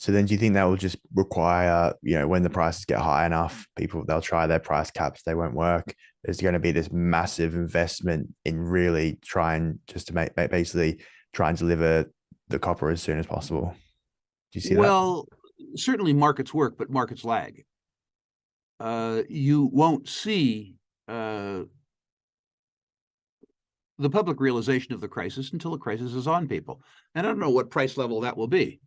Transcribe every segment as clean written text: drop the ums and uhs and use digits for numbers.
So then do you think that will just require, when the prices get high enough, they'll try their price caps, they won't work. There's going to be this massive investment in really trying just to basically try and deliver the copper as soon as possible. Do you see that? Well, certainly markets work, but markets lag. You won't see the public realization of the crisis until the crisis is on people. And I don't know what price level that will be.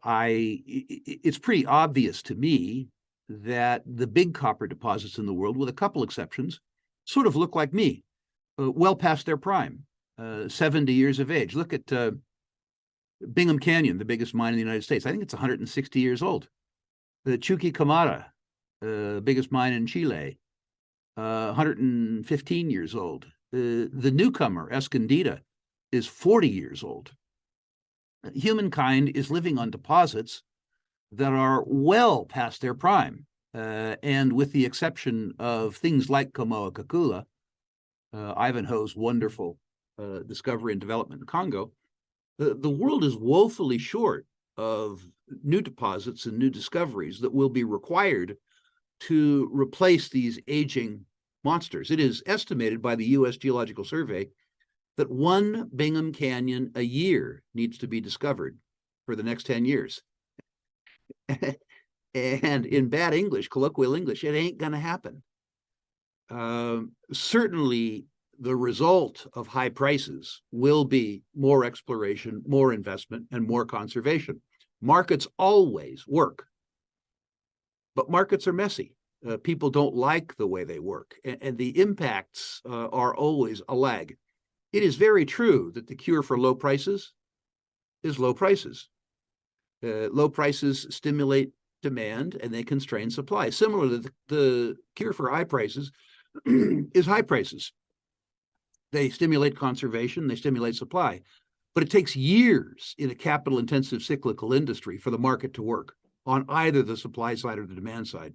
It's pretty obvious to me that the big copper deposits in the world, with a couple exceptions, sort of look like me, well past their prime, 70 years of age. Look at Bingham Canyon, the biggest mine in the United States. I think it's 160 years old. The Chuquicamata, biggest mine in Chile, 115 years old. The newcomer, Escondida, is 40 years old. Humankind is living on deposits that are well past their prime. And with the exception of things like Kamoa-Kakula, Ivanhoe's wonderful discovery and development in Congo, the world is woefully short of new deposits and new discoveries that will be required to replace these aging monsters. It is estimated by the U.S. Geological Survey that one Bingham Canyon a year needs to be discovered for the next 10 years. And in bad English, colloquial English, it ain't going to happen. Certainly, the result of high prices will be more exploration, more investment, and more conservation. Markets always work, but markets are messy. People don't like the way they work, and the impacts are always a lag. It is very true that the cure for low prices is low prices. Low prices stimulate demand and they constrain supply. Similarly, the cure for high prices is high prices. They stimulate conservation, they stimulate supply. But it takes years in a capital-intensive cyclical industry for the market to work on either the supply side or the demand side.